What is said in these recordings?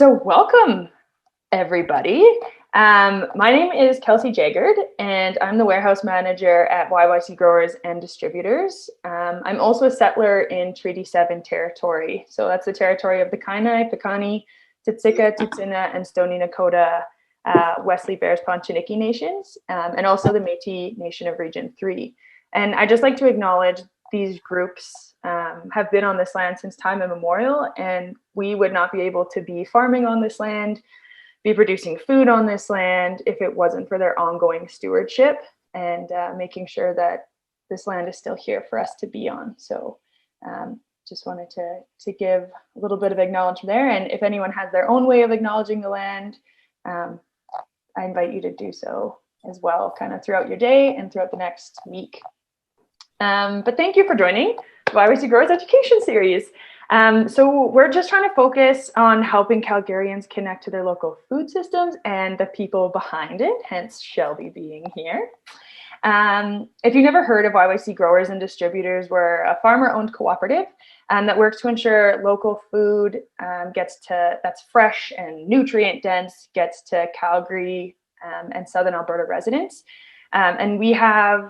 So welcome, everybody. My name is Kelsey Jaggard, and I'm the warehouse manager at YYC Growers and Distributors. I'm also a settler in Treaty 7 territory. So that's the territory of the Kainai, Piikani, Tsuut'ina, Tsuut'ina, and Stoney Nakoda, Wesley Bearspaw, Chiniki nations, and also the Métis Nation of Region 3. And I just like to acknowledge these groups have been on this land since time immemorial, and we would not be able to be farming on this land, be producing food on this land if it wasn't for their ongoing stewardship and making sure that this land is still here for us to be on. So just wanted to give a little bit of acknowledgement there. And if anyone has their own way of acknowledging the land, I invite you to do so as well, kind of throughout your day and throughout the next week. But thank you for joining the YYC Growers Education Series. So we're just trying to focus on helping Calgarians connect to their local food systems and the people behind it, hence Shelby being here. If you've never heard of YYC Growers and Distributors, we're a farmer-owned cooperative that works to ensure local food that's fresh and nutrient-dense gets to Calgary and Southern Alberta residents. And we have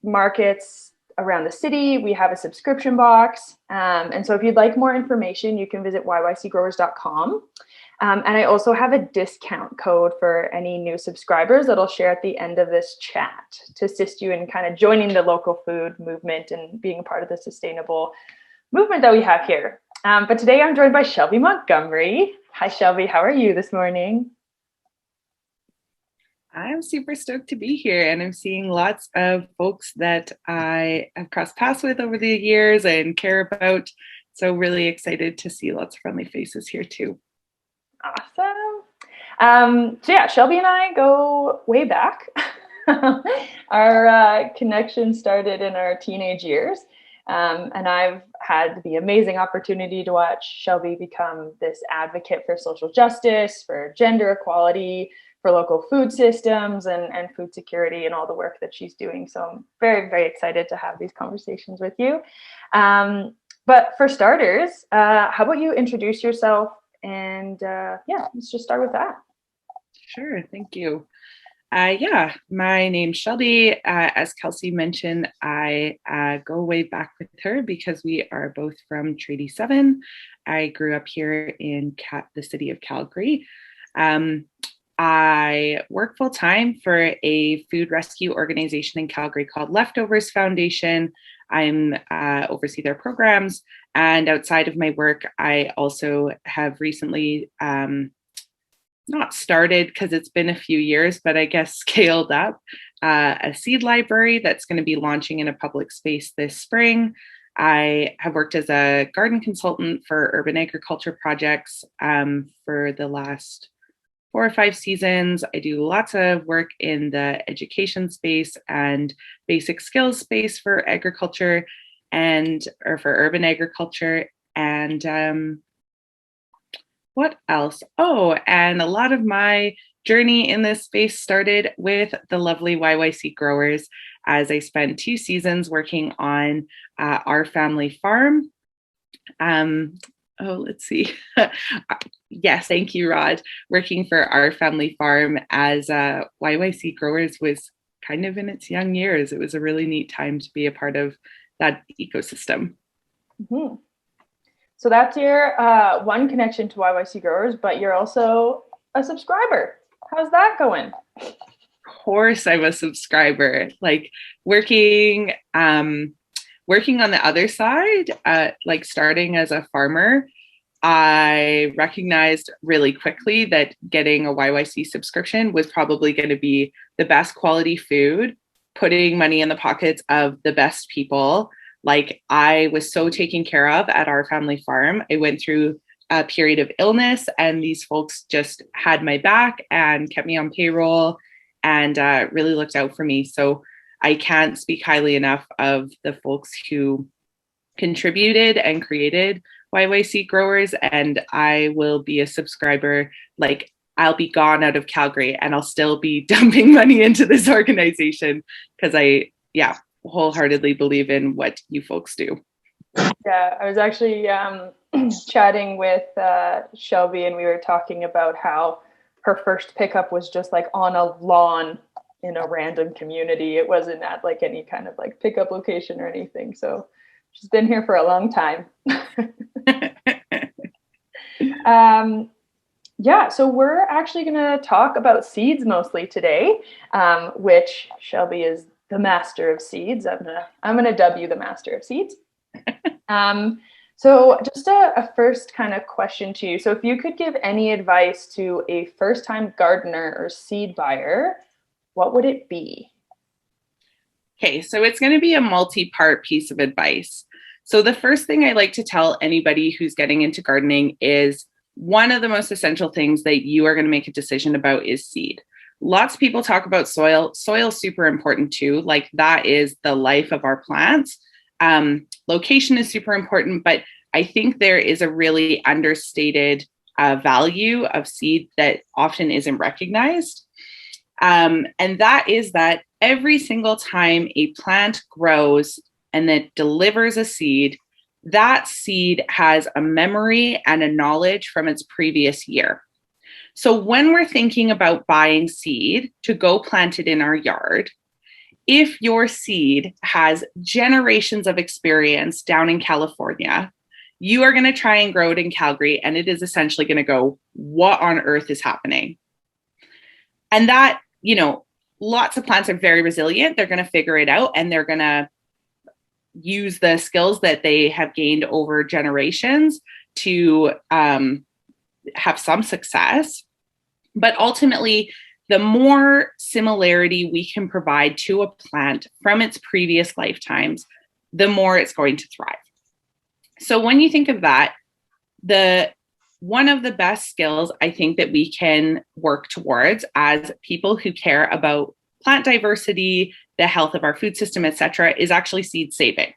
markets around the city. We have a subscription box. And so if you'd like more information, you can visit yycgrowers.com. And I also have a discount code for any new subscribers that I'll share at the end of this chat to assist you in kind of joining the local food movement and being a part of the sustainable movement that we have here. But today I'm joined by Shelby Montgomery. Hi, Shelby. How are you this morning? I'm super stoked to be here, and I'm seeing lots of folks that I have crossed paths with over the years and care about. So really excited to see lots of friendly faces here too. Awesome. So yeah, Shelby and I go way back. Our connection started in our teenage years. And I've had the amazing opportunity to watch Shelby become this advocate for social justice, for gender equality, for local food systems and food security and all the work that she's doing. So I'm very, very excited to have these conversations with you. But for starters, how about you introduce yourself? And yeah, let's just start with that. Sure, thank you. My name's Shelby. As Kelsey mentioned, I go way back with her because we are both from Treaty 7. I grew up here in the city of Calgary. I work full time for a food rescue organization in Calgary called Leftovers Foundation. I'm oversee their programs, and outside of my work, I also have recently not started because it's been a few years, but I guess scaled up a seed library that's going to be launching in a public space this spring. I have worked as a garden consultant for urban agriculture projects for the last 4 or 5 seasons. I do lots of work in the education space and basic skills space for agriculture or for urban agriculture. And what else? Oh, and a lot of my journey in this space started with the lovely YYC Growers as I spent 2 seasons working on our family farm. Let's see. Yes, thank you, Rod. Working for our family farm as YYC Growers was kind of in its young years. It was a really neat time to be a part of that ecosystem. Mm-hmm. So that's your one connection to YYC Growers, but you're also a subscriber. How's that going? Of course, I'm a subscriber. Like working on the other side, like starting as a farmer, I recognized really quickly that getting a YYC subscription was probably going to be the best quality food, putting money in the pockets of the best people. Like I was so taken care of at our family farm. I went through a period of illness and these folks just had my back and kept me on payroll and really looked out for me. So I can't speak highly enough of the folks who contributed and created YYC Growers, and I will be a subscriber. Like I'll be gone out of Calgary and I'll still be dumping money into this organization because I wholeheartedly believe in what you folks do. Yeah, I was actually chatting with Shelby, and we were talking about how her first pickup was just like on a lawn in a random community. It wasn't at like any kind of like pickup location or anything. So she's been here for a long time. um, yeah, so we're actually going to talk about seeds mostly today, which Shelby is the master of seeds. I'm gonna dub you the master of seeds. So just a first kind of question to you. So if you could give any advice to a first-time gardener or seed buyer, what would it be? Okay, so it's going to be a multi-part piece of advice. So the first thing I like to tell anybody who's getting into gardening is one of the most essential things that you are going to make a decision about is seed. Lots of people talk about soil. Soil is super important too. Like that is the life of our plants. Location is super important, but I think there is a really understated value of seed that often isn't recognized. And that is that every single time a plant grows and that delivers a seed, that seed has a memory and a knowledge from its previous year. So when we're thinking about buying seed to go plant it in our yard, if your seed has generations of experience down in California, you are going to try and grow it in Calgary, and it is essentially going to go, what on earth is happening? And that, lots of plants are very resilient. They're going to figure it out, and they're going to use the skills that they have gained over generations to have some success. But ultimately, the more similarity we can provide to a plant from its previous lifetimes, the more it's going to thrive. So when you think of that, one of the best skills I think that we can work towards as people who care about plant diversity, the health of our food system, etc., is actually seed saving.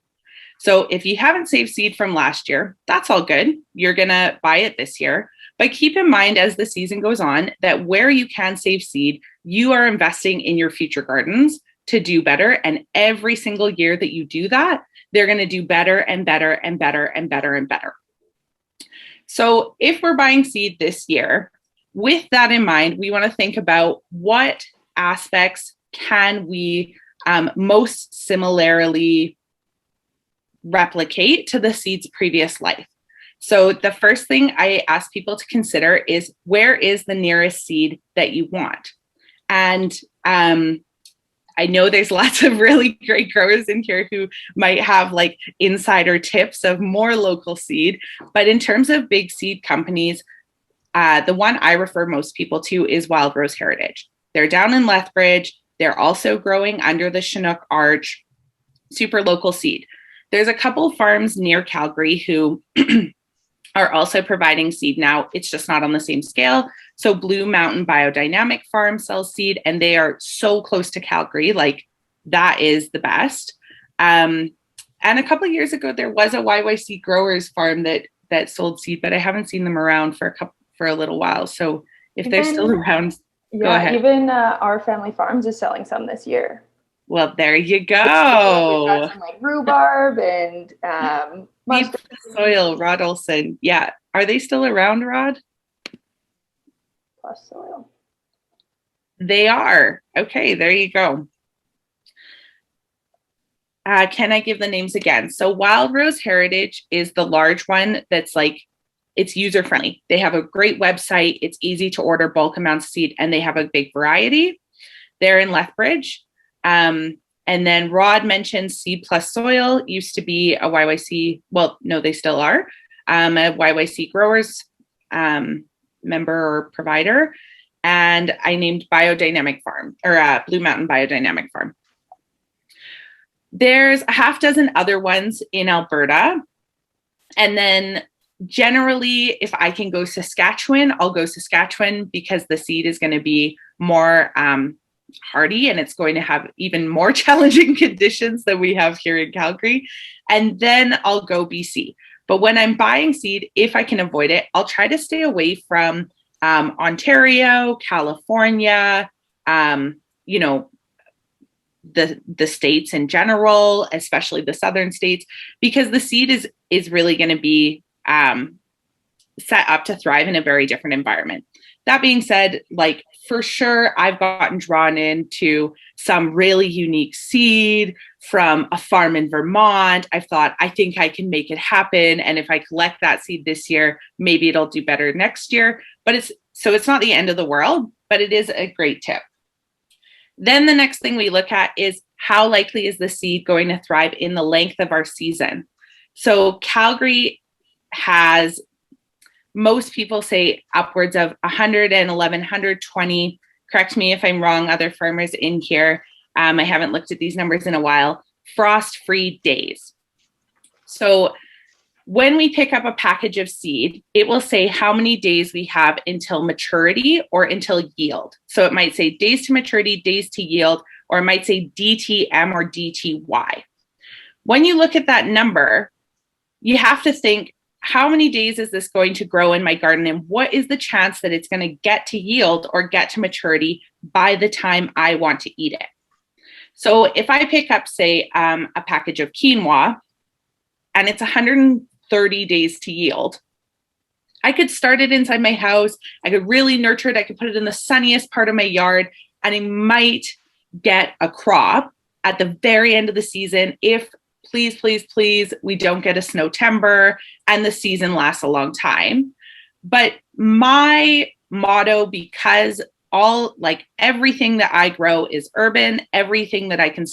So if you haven't saved seed from last year, that's all good. You're going to buy it this year. But keep in mind as the season goes on that where you can save seed, you are investing in your future gardens to do better. And every single year that you do that, they're going to do better and better and better and better and better. So if we're buying seed this year, with that in mind, we want to think about what aspects can we most similarly replicate to the seed's previous life. So the first thing I ask people to consider is where is the nearest seed that you want? And I know there's lots of really great growers in here who might have like insider tips of more local seed, but in terms of big seed companies, the one I refer most people to is Wild Rose Heritage. They're down in Lethbridge. They're also growing under the Chinook Arch, super local seed. There's a couple farms near Calgary who are also providing seed now. It's just not on the same scale. So Blue Mountain Biodynamic Farm sells seed, and they are so close to Calgary. Like that is the best. And a couple of years ago, there was a YYC growers farm that sold seed, but I haven't seen them around for a little while. So if they're still around, go ahead. Even Our Family Farms is selling some this year. Well, there you go. We've got some like rhubarb and Deep Soil, Rod Olson. Yeah. Are they still around, Rod? Plus Soil. They are. Okay, there you go. Can I give the names again? So Wild Rose Heritage is the large one that's like, it's user friendly. They have a great website. It's easy to order bulk amounts of seed, and they have a big variety. They're in Lethbridge. And then Rod mentioned Seed Plus Soil used to be a YYC. Well, no, they still are a YYC growers member or provider. And I named Biodynamic Farm or Blue Mountain Biodynamic Farm. There's a half dozen other ones in Alberta. And then generally, if I can go Saskatchewan, I'll go Saskatchewan because the seed is going to be more hardy and it's going to have even more challenging conditions than we have here in Calgary. And then I'll go BC. But when I'm buying seed, if I can avoid it, I'll try to stay away from Ontario, California, the states in general, especially the southern states, because the seed is really going to be set up to thrive in a very different environment. That being said, like for sure, I've gotten drawn into some really unique seed from a farm in Vermont. I've thought, I think I can make it happen. And if I collect that seed this year, maybe it'll do better next year. But it's not the end of the world, but it is a great tip. Then the next thing we look at is how likely is the seed going to thrive in the length of our season? So Calgary has, most people say upwards of 111, 120. Correct me if I'm wrong, other farmers in here. I haven't looked at these numbers in a while. Frost-free days. So when we pick up a package of seed, it will say how many days we have until maturity or until yield. So it might say days to maturity, days to yield, or it might say DTM or DTY. When you look at that number, you have to think, how many days is this going to grow in my garden, and what is the chance that it's going to get to yield or get to maturity by the time I want to eat it? So if I pick up, say, a package of quinoa and it's 130 days to yield, I could start it inside my house. I could really nurture it. I could put it in the sunniest part of my yard, and I might get a crop at the very end of the season if, please, please, please, we don't get a snowtember and the season lasts a long time. But my motto, because everything that I grow is urban, everything that I can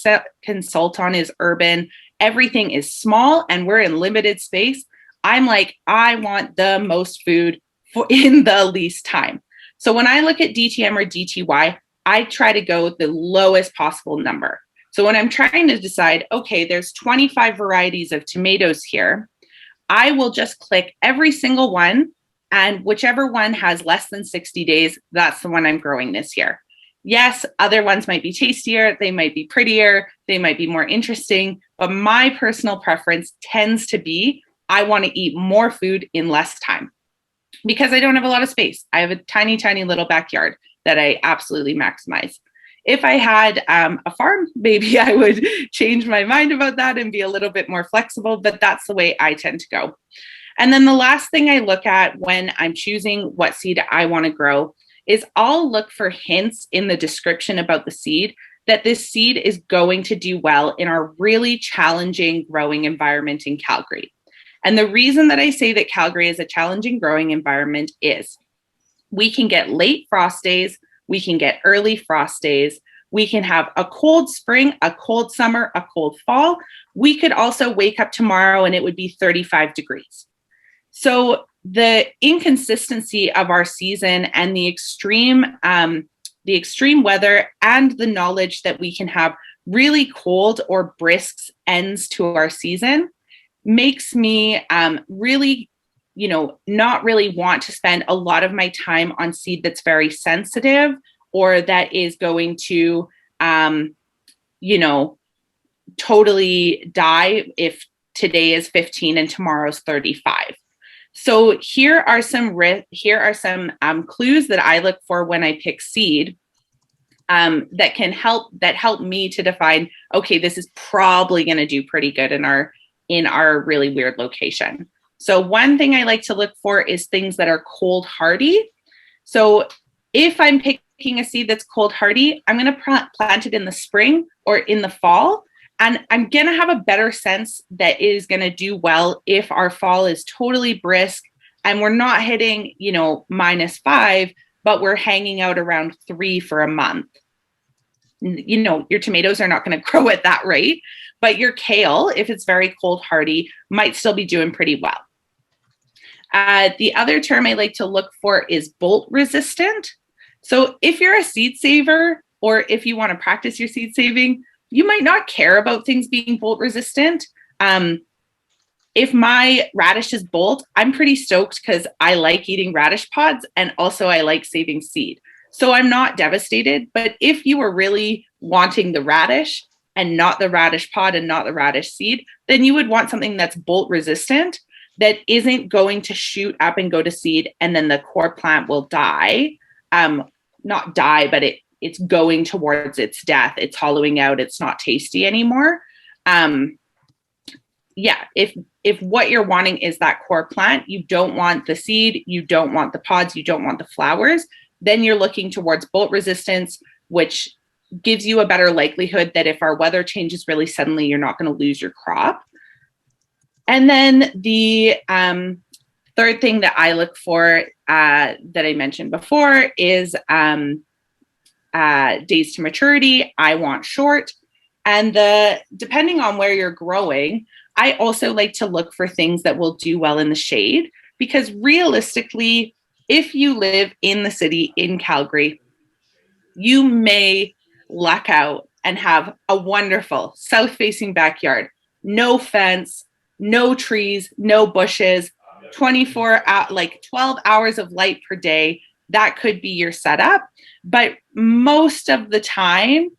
consult on is urban, everything is small, and we're in limited space. I'm like, I want the most food in the least time. So when I look at DTM or DTY, I try to go the lowest possible number. So when I'm trying to decide, okay, there's 25 varieties of tomatoes here, I will just click every single one, and whichever one has less than 60 days, that's the one I'm growing this year. Yes, other ones might be tastier, they might be prettier, they might be more interesting, but my personal preference tends to be, I want to eat more food in less time because I don't have a lot of space. I have a tiny, tiny little backyard that I absolutely maximize. If I had a farm, maybe I would change my mind about that and be a little bit more flexible, but that's the way I tend to go. And then the last thing I look at when I'm choosing what seed I want to grow is I'll look for hints in the description about the seed that this seed is going to do well in our really challenging growing environment in Calgary. And the reason that I say that Calgary is a challenging growing environment is we can get late frost days, we can get early frost days. We can have a cold spring, a cold summer, a cold fall. We could also wake up tomorrow and it would be 35 degrees. So the inconsistency of our season and the extreme weather and the knowledge that we can have really cold or brisk ends to our season makes me really not really want to spend a lot of my time on seed that's very sensitive or that is going to, totally die if today is 15 and tomorrow's 35. So here are some clues that I look for when I pick seed that help me to define, okay, this is probably going to do pretty good in our really weird location. So one thing I like to look for is things that are cold hardy. So if I'm picking a seed that's cold hardy, I'm going to plant it in the spring or in the fall. And I'm going to have a better sense that it is going to do well if our fall is totally brisk and we're not hitting, -5, but we're hanging out around 3 for a month. Your tomatoes are not going to grow at that rate, but your kale, if it's very cold hardy, might still be doing pretty well. The other term I like to look for is bolt resistant. So if you're a seed saver, or if you want to practice your seed saving, you might not care about things being bolt resistant. If my radishes bolt, I'm pretty stoked because I like eating radish pods and also I like saving seed. So I'm not devastated, but if you were really wanting the radish and not the radish pod and not the radish seed, then you would want something that's bolt resistant that isn't going to shoot up and go to seed and then the core plant will die. Not die, but it's going towards its death, it's hollowing out, it's not tasty anymore. If what you're wanting is that core plant, you don't want the seed, you don't want the pods, you don't want the flowers, then you're looking towards bolt resistance, which gives you a better likelihood that if our weather changes really suddenly, you're not going to lose your crop. And then the third thing that I look for that I mentioned before is days to maturity. I want short. And depending on where you're growing, I also like to look for things that will do well in the shade, because realistically, if you live in the city in Calgary, you may luck out and have a wonderful south-facing backyard, no fence, no trees, no bushes, 12 hours of light per day. That could be your setup. But most of the time,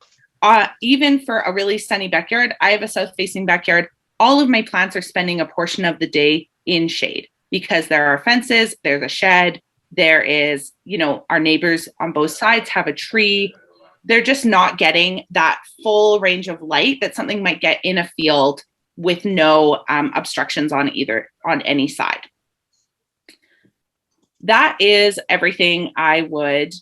even for a really sunny backyard, I have a south-facing backyard, all of my plants are spending a portion of the day in shade because there are fences, there's a shed, there is, our neighbors on both sides have a tree. They're just not getting that full range of light that something might get in a field with no obstructions on any side. That is everything I would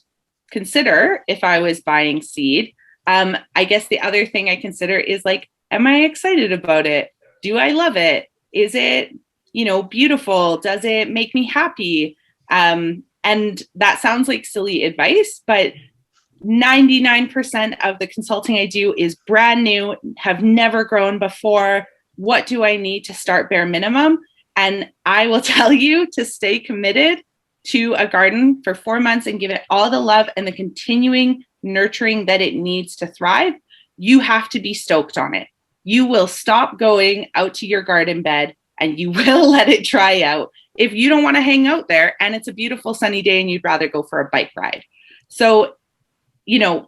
consider if I was buying seed. I guess the other thing I consider is am I excited about it? Do I love it? Is it, beautiful? Does it make me happy? And that sounds like silly advice, but 99% of the consulting I do is brand new, have never grown before. What do I need to start bare minimum? And I will tell you to stay committed to a garden for 4 months and give it all the love and the continuing nurturing that it needs to thrive. You have to be stoked on it. You will stop going out to your garden bed and you will let it dry out if you don't want to hang out there and it's a beautiful sunny day and you'd rather go for a bike ride. So,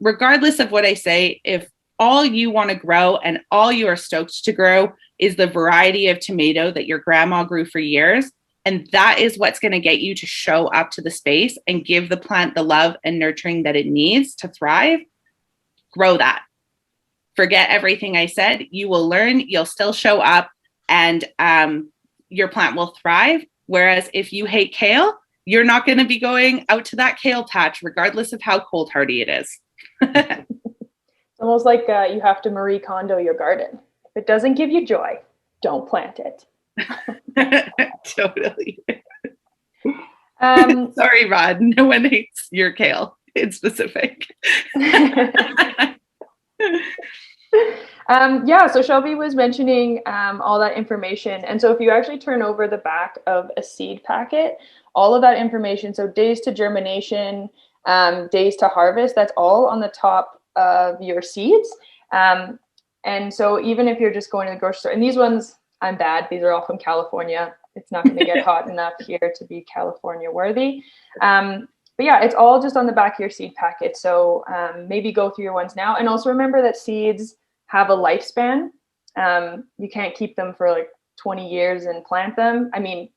regardless of what I say, if all you want to grow and all you are stoked to grow is the variety of tomato that your grandma grew for years, and that is what's going to get you to show up to the space and give the plant the love and nurturing that it needs to thrive, grow that. Forget everything I said. You will learn, you'll still show up, and your plant will thrive. Whereas if you hate kale, you're not going to be going out to that kale patch, regardless of how cold hardy it is. It's almost like you have to Marie Kondo your garden. If it doesn't give you joy, don't plant it. Totally. Sorry, Rod. No one hates your kale in specific. So Shelby was mentioning all that information. And so if you actually turn over the back of a seed packet, all of that information, so days to germination, days to harvest, that's all on the top of your seeds. And so even if you're just going to the grocery store, and these ones, I'm bad, these are all from California. It's not going to get hot enough here to be California worthy. But yeah, it's all just on the back of your seed packet. So maybe go through your ones now. And also remember that seeds have a lifespan. You can't keep them for 20 years and plant them. I mean,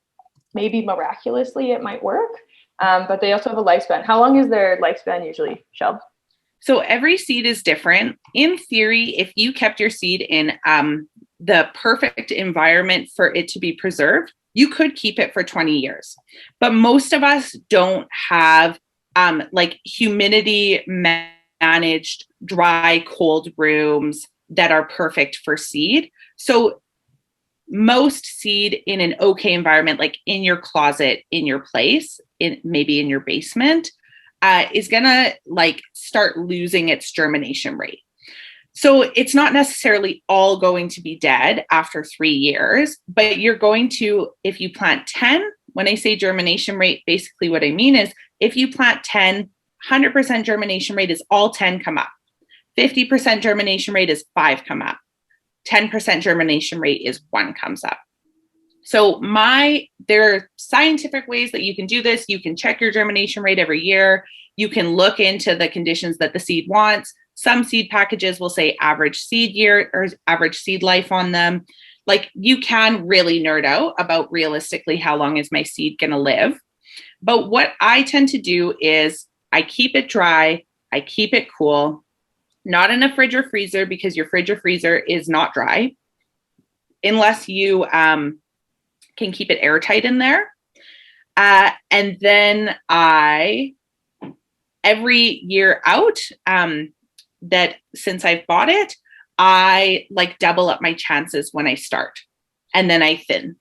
maybe miraculously it might work, but they also have a lifespan. How long is their lifespan usually, Shelb? So every seed is different. In theory, if you kept your seed in the perfect environment for it to be preserved, you could keep it for 20 years. But most of us don't have humidity managed dry, cold rooms that are perfect for seed. So most seed in an okay environment, like in your closet, in your place, maybe in your basement, is gonna start losing its germination rate. So it's not necessarily all going to be dead after 3 years, but you're going to, if you plant 10, when I say germination rate, basically what I mean is if you plant 10, 100% germination rate is all 10 come up. 50% germination rate is 5 come up. 10% germination rate is 1 comes up. So there are scientific ways that you can do this. You can check your germination rate every year. You can look into the conditions that the seed wants. Some seed packages will say average seed year or average seed life on them. You can really nerd out about realistically how long is my seed going to live. But what I tend to do is I keep it dry. I keep it cool, not in a fridge or freezer, because your fridge or freezer is not dry unless you can keep it airtight in there. And then every year out, that since I've bought it, I like double up my chances when I start, and then I thin.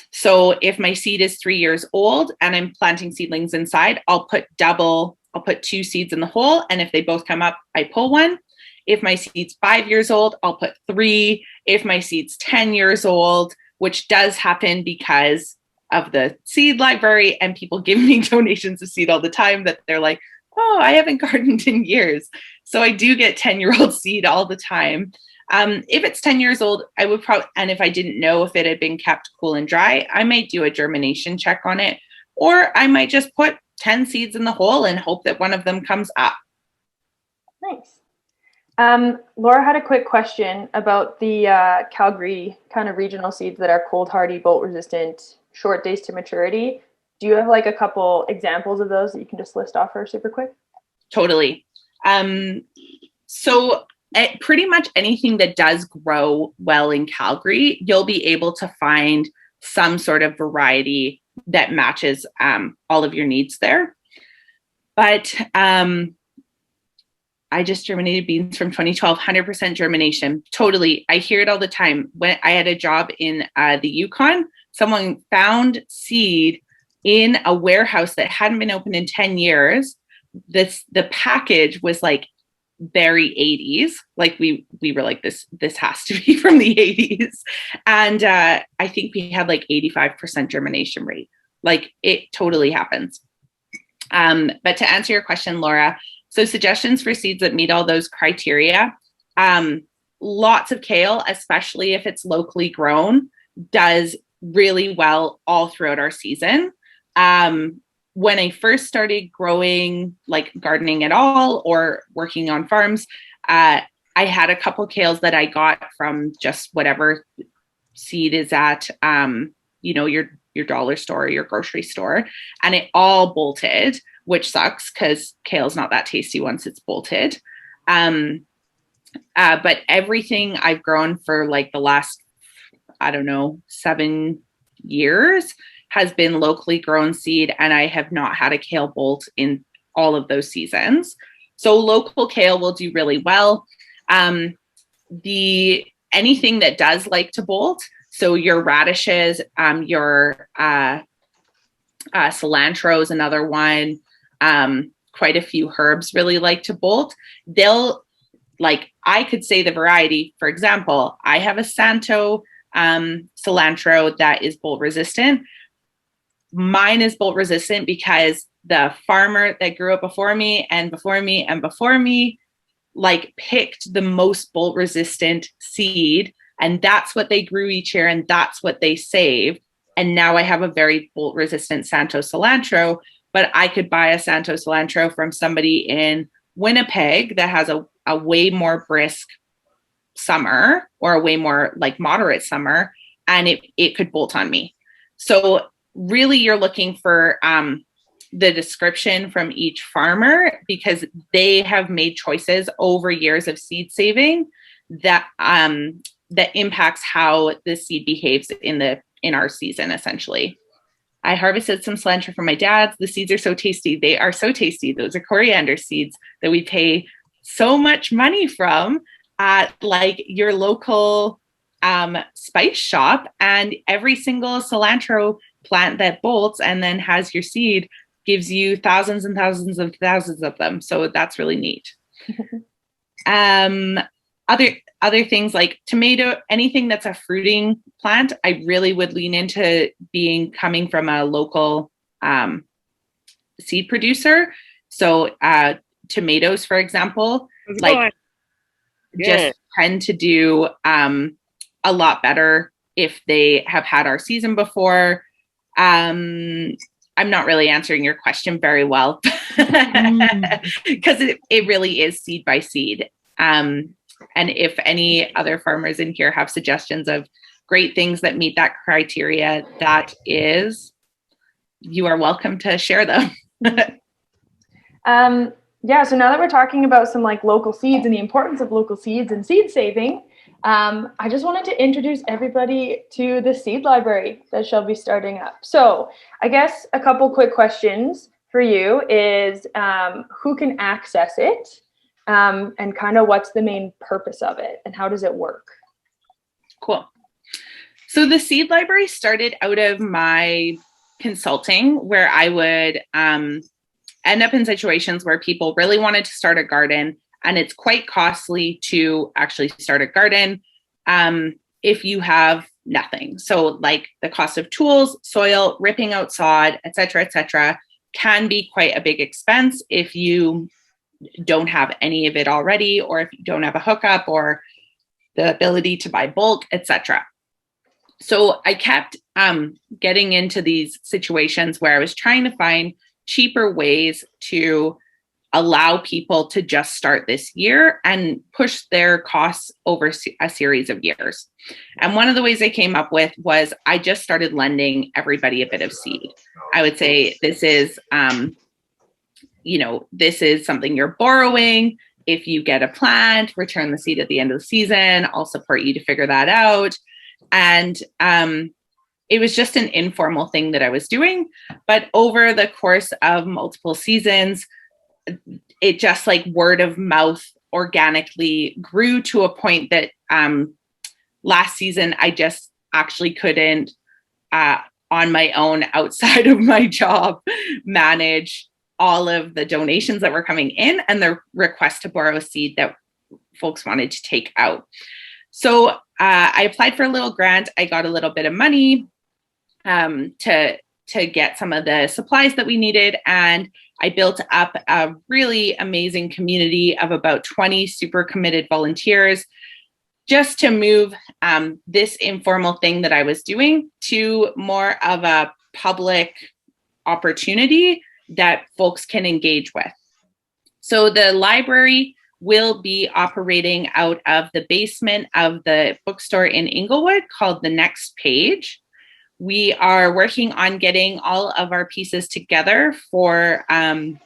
So if my seed is 3 years old and I'm planting seedlings inside, I'll put 2 seeds in the hole. And if they both come up, I pull one. If my seed's 5 years old, I'll put 3. If my seed's 10 years old, which does happen because of the seed library, and people give me donations of seed all the time that they're like, oh, I haven't gardened in years. So I do get 10-year-old seed all the time. If it's 10 years old, I would probably, and if I didn't know if it had been kept cool and dry, I might do a germination check on it, or I might just put 10 seeds in the hole and hope that one of them comes up. Nice. Laura had a quick question about the Calgary kind of regional seeds that are cold hardy, bolt resistant, short days to maturity. Do you have like a couple examples of those that you can just list off for super quick? Totally. So pretty much anything that does grow well in Calgary, you'll be able to find some sort of variety that matches all of your needs there. But I just germinated beans from 2012, 100% germination. Totally. I hear it all the time. When I had a job in the Yukon, someone found seed in a warehouse that hadn't been opened in 10 years. The package was like very 80s. Like we were like, this has to be from the 80s. And I think we had like 85% germination rate. Like it totally happens. But to answer your question, Laura, so suggestions for seeds that meet all those criteria, lots of kale, especially if it's locally grown, does really well all throughout our season. When I first started growing, like gardening at all or working on farms, I had a couple kales that I got from just whatever seed is at, your dollar store, or your grocery store, and it all bolted, which sucks because kale's not that tasty once it's bolted. But everything I've grown for like the last, 7 years has been locally grown seed, and I have not had a kale bolt in all of those seasons. So local kale will do really well. Anything that does like to bolt, so your radishes, your cilantro is another one. Quite a few herbs really like to bolt. I could say the variety, for example, I have a Santo cilantro that is bolt resistant. Mine is bolt resistant because the farmer that grew up before me and before me and before me, like picked the most bolt resistant seed, and that's what they grew each year, and that's what they saved. And now I have a very bolt resistant Santo cilantro, but I could buy a Santo cilantro from somebody in Winnipeg that has a way more brisk summer, or a way more like moderate summer, and it could bolt on me. So really you're looking for the description from each farmer, because they have made choices over years of seed saving that impacts how the seed behaves in our season. Essentially, I harvested some cilantro from my dad's. The seeds are so tasty. They are so tasty. Those are coriander seeds that we pay so much money from at like your local spice shop, and every single cilantro plant that bolts and then has your seed gives you thousands and thousands of them. So that's really neat. Other things like tomato, anything that's a fruiting plant, I really would lean into coming from a local seed producer. So tomatoes, for example, just tend to do a lot better if they have had our season before. I'm not really answering your question very well because it really is seed by seed. And if any other farmers in here have suggestions of great things that meet that criteria, you are welcome to share them. Yeah, so now that we're talking about some like local seeds and the importance of local seeds and seed saving, I just wanted to introduce everybody to the seed library that shall be starting up. So I guess a couple quick questions for you is who can access it, and kind of what's the main purpose of it and how does it work? Cool. So the seed library started out of my consulting, where I would end up in situations where people really wanted to start a garden, and it's quite costly to actually start a garden if you have nothing. So like the cost of tools, soil, ripping out sod, et cetera, can be quite a big expense if you don't have any of it already, or if you don't have a hookup or the ability to buy bulk, etc. So I kept getting into these situations where I was trying to find cheaper ways to allow people to just start this year and push their costs over a series of years. And one of the ways I came up with was I just started lending everybody a bit of seed. I would say this is, this is something you're borrowing. If you get a plant, return the seed at the end of the season. I'll support you to figure that out. And it was just an informal thing that I was doing. But over the course of multiple seasons, it just like word of mouth organically grew to a point that last season I just actually couldn't on my own outside of my job manage all of the donations that were coming in and the request to borrow seed that folks wanted to take out. So I applied for a little grant. I got a little bit of money to get some of the supplies that we needed. And I built up a really amazing community of about 20 super committed volunteers just to move this informal thing that I was doing to more of a public opportunity that folks can engage with. So the library will be operating out of the basement of the bookstore in Inglewood called The Next Page. We are working on getting all of our pieces together for to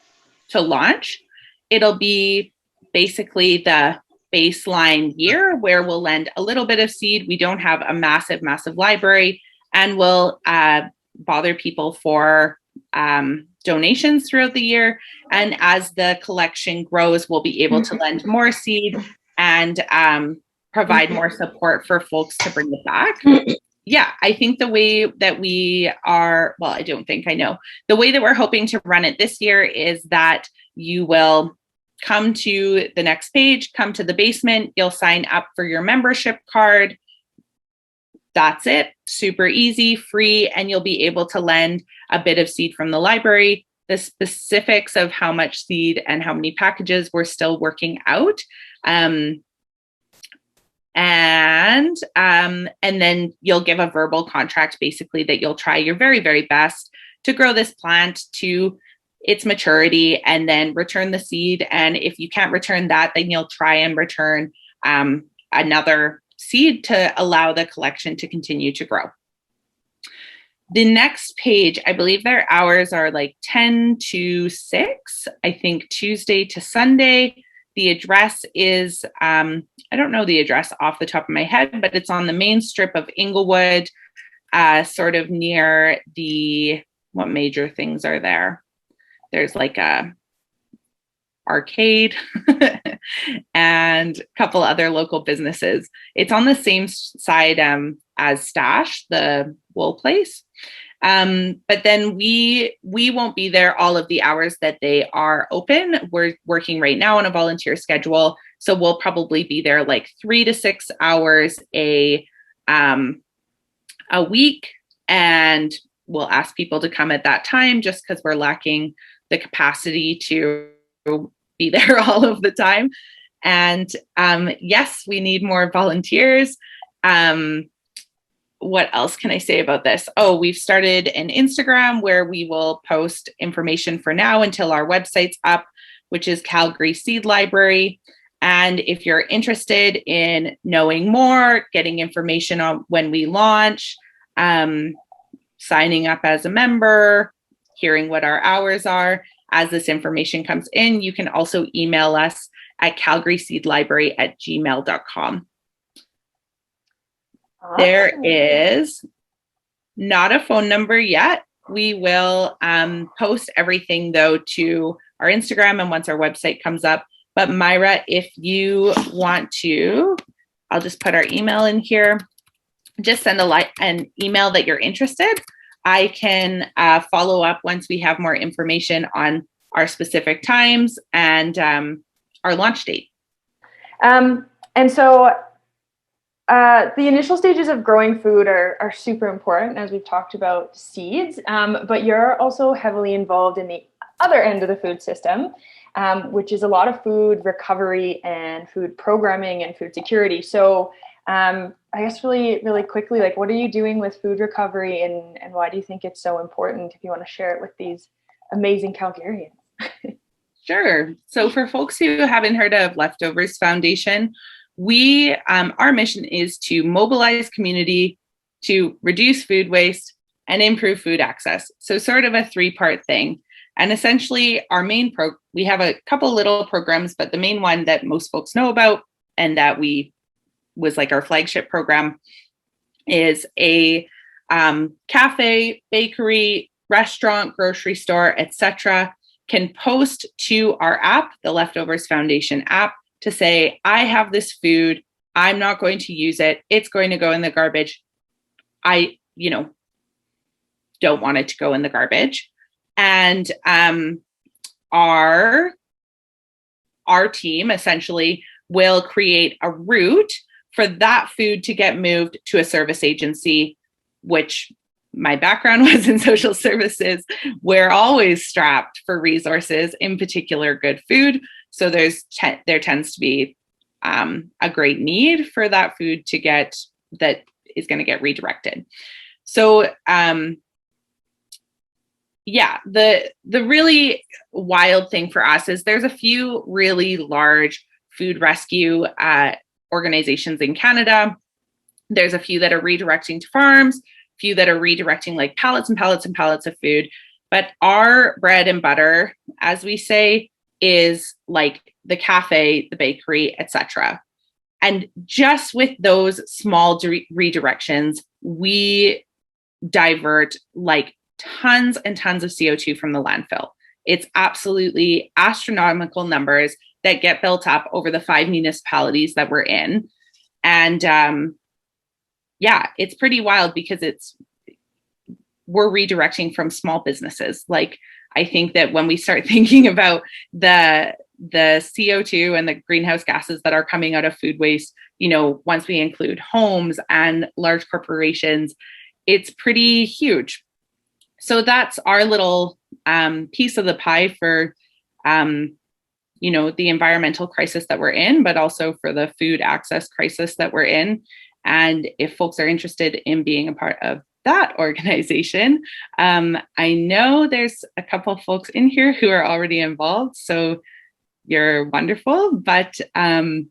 launch. It'll be basically the baseline year where we'll lend a little bit of seed. We don't have a massive library, and we'll bother people for donations throughout the year. And as the collection grows, we'll be able to lend more seed and provide more support for folks to bring it back. Yeah, I think the way that we are, well, I don't think I know. The way that we're hoping to run it this year is that you will come to The Next Page, come to the basement, you'll sign up for your membership card. That's it. Super easy, free, and you'll be able to lend a bit of seed from the library. The specifics of how much seed and how many packages we're still working out. And then you'll give a verbal contract, basically, that you'll try your very, very best to grow this plant to its maturity and then return the seed. And if you can't return that, then you'll try and return another seed to allow the collection to continue to grow. The Next Page, I believe their hours are like 10 to 6, I think Tuesday to Sunday. The address is, I don't know the address off the top of my head, but it's on the main strip of Inglewood, sort of near what major things are there? There's like a arcade and a couple other local businesses. It's on the same side as Stash, the wool place. But then we won't be there all of the hours that they are open. We're working right now on a volunteer schedule. So we'll probably be there like 3 to 6 hours a week. And we'll ask people to come at that time just because we're lacking the capacity to be there all of the time. And yes, we need more volunteers. What else can I say about this? Oh, we've started an Instagram where we will post information for now until our website's up, which is Calgary Seed Library. And if you're interested in knowing more, getting information on when we launch, signing up as a member, hearing what our hours are, as this information comes in. You can also email us at calgaryseedlibrary@gmail.com. Awesome. There is not a phone number yet. We will post everything, though, to our Instagram and once our website comes up. But Myra, if you want to, I'll just put our email in here. Just send an email that you're interested. I can follow up once we have more information on our specific times and our launch date. And so the initial stages of growing food are super important, as we've talked about seeds, but you're also heavily involved in the other end of the food system, which is a lot of food recovery and food programming and food security. So I guess really quickly, like, what are you doing with food recovery and why do you think it's so important, if you want to share it with these amazing Calgarians? Sure. So for folks who haven't heard of Leftovers Foundation, we our mission is to mobilize community to reduce food waste and improve food access. So sort of a three-part thing. And essentially our main we have a couple little programs, but the main one that most folks know about and that was like our flagship program is a cafe, bakery, restaurant, grocery store, etc. can post to our app, the Leftovers Foundation app, to say, I have this food, I'm not going to use it, it's going to go in the garbage. I, don't want it to go in the garbage. And our team essentially will create a route for that food to get moved to a service agency, which my background was in social services. We're always strapped for resources, in particular good food. So there tends to be a great need for that food that is going to get redirected. So the really wild thing for us is there's a few really large food rescue organizations in Canada. There's a few that are redirecting to farms, few that are redirecting like pallets and pallets and pallets of food. But our bread and butter, as we say, is like the cafe, the bakery, etc. And just with those small redirections, we divert like tons and tons of CO2 from the landfill. It's absolutely astronomical numbers that get built up over the 5 municipalities that we're in. And it's pretty wild because we're redirecting from small businesses. Like, I think that when we start thinking about the CO2 and the greenhouse gases that are coming out of food waste, once we include homes and large corporations, it's pretty huge. So that's our little piece of the pie for, the environmental crisis that we're in, but also for the food access crisis that we're in. And if folks are interested in being a part of that organization, I know there's a couple of folks in here who are already involved, so you're wonderful. But for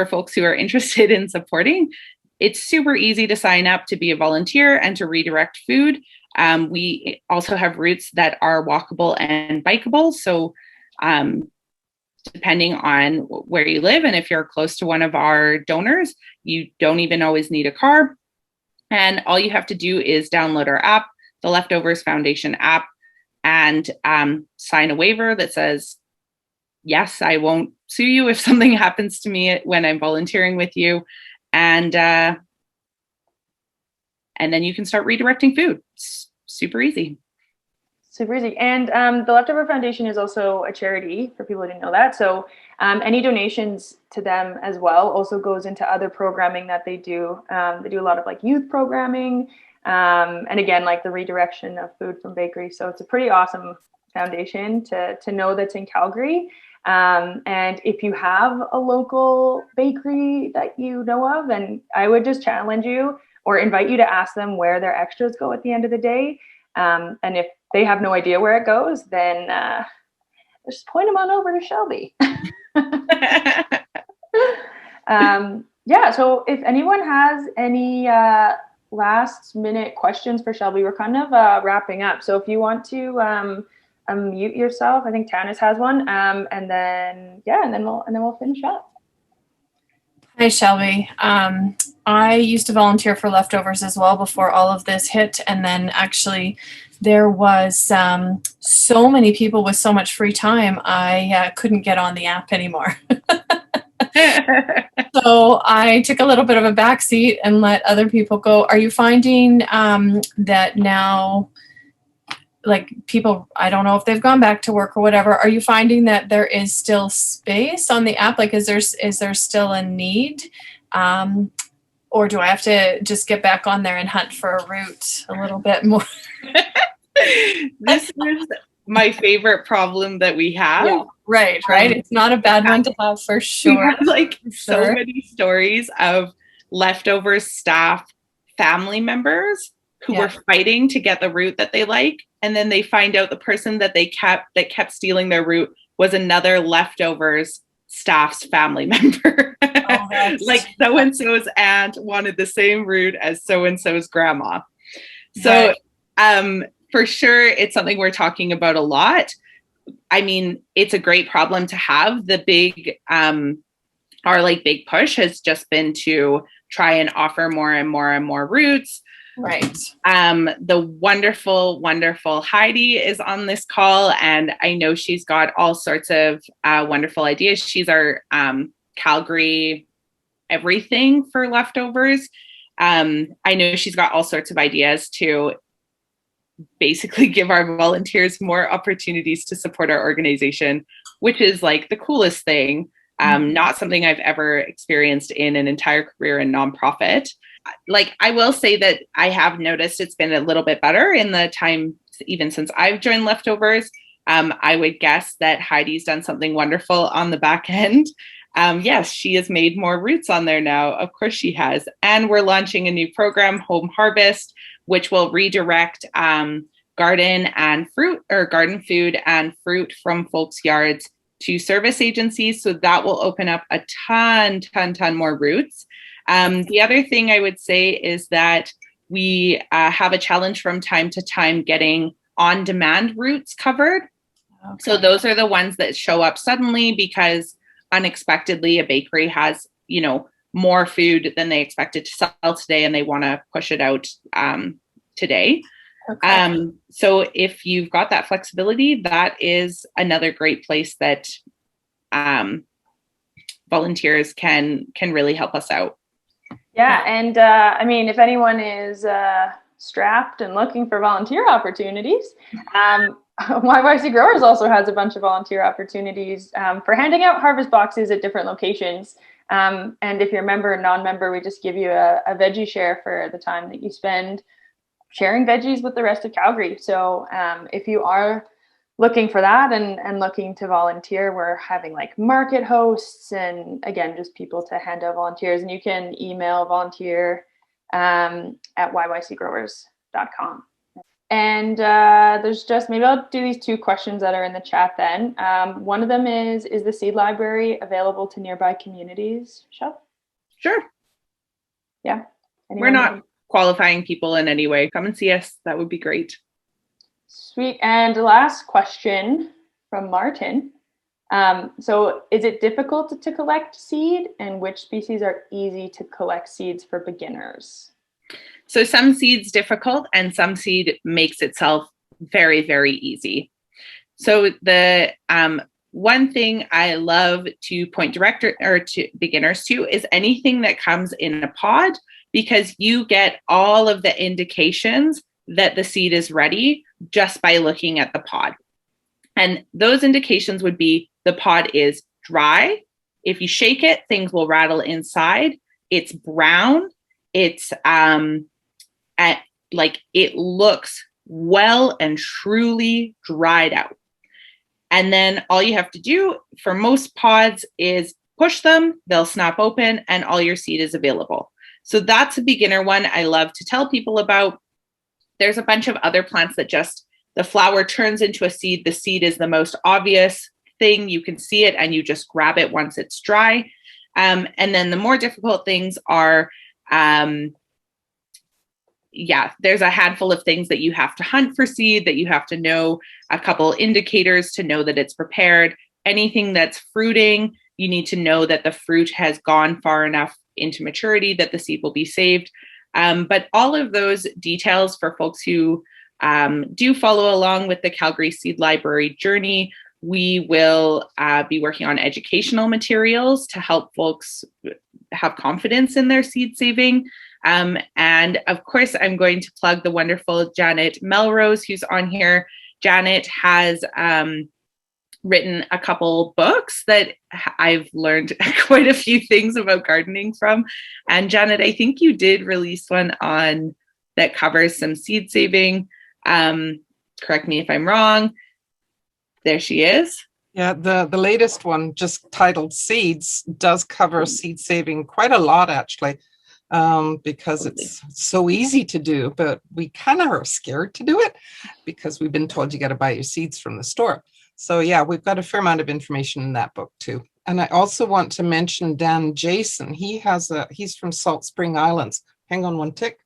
folks who are interested in supporting, it's super easy to sign up to be a volunteer and to redirect food. We also have routes that are walkable and bikeable. So depending on where you live, and if you're close to one of our donors, you don't even always need a car. And all you have to do is download our app, the Leftovers Foundation app, and sign a waiver that says, yes, I won't sue you if something happens to me when I'm volunteering with you. And then you can start redirecting food. It's super easy. Super easy. And the Leftover Foundation is also a charity, for people who didn't know that. So any donations to them as well also goes into other programming that they do. They do a lot of like youth programming, and again, like the redirection of food from bakeries. So it's a pretty awesome foundation to know that's in Calgary. And if you have a local bakery that you know of, then I would just challenge you or invite you to ask them where their extras go at the end of the day. And if they have no idea where it goes, then just point them on over to Shelby. So if anyone has any last minute questions for Shelby. We're kind of wrapping up. So if you want to unmute yourself, I think Tanis has one. And then we'll finish up. Hi, Shelby. I used to volunteer for Leftovers as well before all of this hit. And then actually there was so many people with so much free time, I couldn't get on the app anymore. So I took a little bit of a backseat and let other people go. Are you finding that now, like people, I don't know if they've gone back to work or whatever, are you finding that there is still space on the app? Like, is there still a need? Or do I have to just get back on there and hunt for a route a little bit more? This is my favorite problem that we have. Yeah, right. It's not a bad one to have for sure. We have like so many stories of Leftovers staff family members who were fighting to get the route that they like. And then they find out the person that kept stealing their route was another Leftovers staff's family member. Oh, like so-and-so's aunt wanted the same route as so-and-so's grandma. So for sure, it's something we're talking about a lot. I mean, it's a great problem to have. The big, our big push has just been to try and offer more and more and more routes. Right. The wonderful, wonderful Heidi is on this call, and I know she's got all sorts of wonderful ideas. She's our Calgary everything for Leftovers. I know she's got all sorts of ideas to basically give our volunteers more opportunities to support our organization, which is like the coolest thing. Not something I've ever experienced in an entire career in nonprofit. Like, I will say that I have noticed it's been a little bit better in the time, even since I've joined Leftovers. I would guess that Heidi's done something wonderful on the back end. Yes, she has made more routes on there now. Of course she has. And we're launching a new program, Home Harvest, which will redirect garden food and fruit from folks' yards to service agencies. So that will open up a ton more routes. The other thing I would say is that we have a challenge from time to time getting on-demand routes covered. Okay. So those are the ones that show up suddenly because unexpectedly a bakery has, more food than they expected to sell today and they want to push it out today. Okay. So if you've got that flexibility, that is another great place that volunteers can really help us out. Yeah, and I mean, if anyone is strapped and looking for volunteer opportunities, YYC Growers also has a bunch of volunteer opportunities for handing out harvest boxes at different locations. And if you're a member or non-member, we just give you a veggie share for the time that you spend sharing veggies with the rest of Calgary. So if you are looking for that and looking to volunteer, we're having like market hosts and again, just people to hand out volunteers, and you can email volunteer at yycgrowers.com. And there's just, maybe I'll do these two questions that are in the chat then. One of them is the seed library available to nearby communities, Shel? Sure. Yeah. We're not qualifying people in any way. Come and see us. That would be great. Sweet. And last question from Martin. So is it difficult to collect seed, and which species are easy to collect seeds for beginners? So some seed's difficult and some seed makes itself very, very easy. So the one thing I love to point to beginners to is anything that comes in a pod, because you get all of the indications that the seed is ready just by looking at the pod. And those indications would be the pod is dry. If you shake it, things will rattle inside. It's brown. It's it looks well and truly dried out. And then all you have to do for most pods is push them, they'll snap open, and all your seed is available. So that's a beginner one I love to tell people about. There's a bunch of other plants that just, the flower turns into a seed. The seed is the most obvious thing. You can see it and you just grab it once it's dry. And then the more difficult things are yeah, there's a handful of things that you have to hunt for seed, that you have to know, a couple indicators to know that it's prepared. Anything that's fruiting, you need to know that the fruit has gone far enough into maturity that the seed will be saved. But all of those details for folks who do follow along with the Calgary Seed Library journey, we will be working on educational materials to help folks have confidence in their seed saving. And of course, I'm going to plug the wonderful Janet Melrose, who's on here. Janet has written a couple books that I've learned quite a few things about gardening from. And Janet, I think you did release one on that covers some seed saving. Correct me if I'm wrong. There she is. Yeah, the latest one, just titled Seeds, does cover seed saving quite a lot, actually. Because it's so easy to do, but we kind of are scared to do it because we've been told you got to buy your seeds from the store. So yeah, we've got a fair amount of information in that book too. And I also want to mention Dan Jason. He's from Salt Spring Islands. Hang on one tick.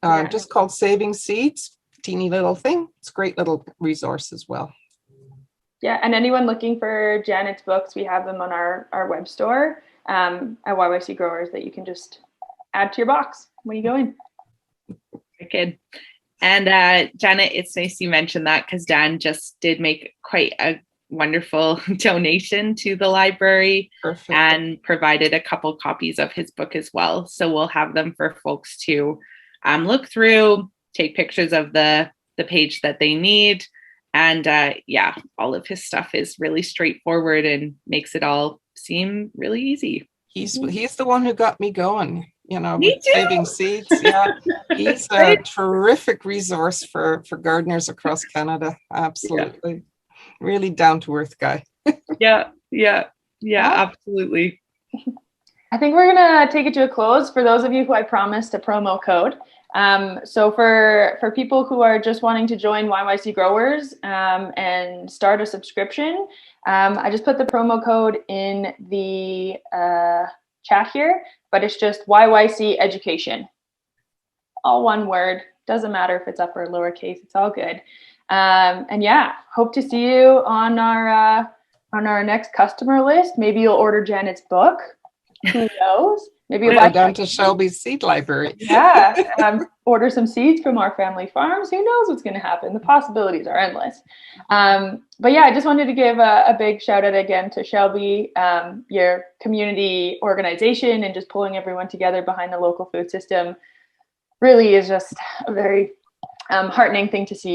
Just called Saving Seeds, teeny little thing. It's a great little resource as well. Yeah, and anyone looking for Janet's books, we have them on our web store. At YYC Growers that you can just add to your box when you go in. Very good. And Janet, it's nice you mentioned that because Dan just did make quite a wonderful donation to the library. Perfect. And provided a couple copies of his book as well. So we'll have them for folks to look through, take pictures of the page that they need. And yeah, all of his stuff is really straightforward and makes it all seem really easy. He's the one who got me going, with Saving Seeds. Yeah, he's a terrific resource for gardeners across Canada. Absolutely. Yeah. Really down to earth guy. Yeah, absolutely. I think we're gonna take it to a close. For those of you who I promised a promo code. So for people who are just wanting to join YYC Growers and start a subscription, I just put the promo code in the chat here, but it's just YYC Education. All one word. Doesn't matter if it's upper or lowercase. It's all good. And yeah, hope to see you on our next customer list. Maybe you'll order Janet's book. Who knows? Maybe you'll go down to Shelby's Seed Library. Yeah, order some seeds from our family farms. Who knows what's going to happen? The possibilities are endless. But yeah, I just wanted to give a big shout out again to Shelby, your community organization, and just pulling everyone together behind the local food system really is just a very heartening thing to see.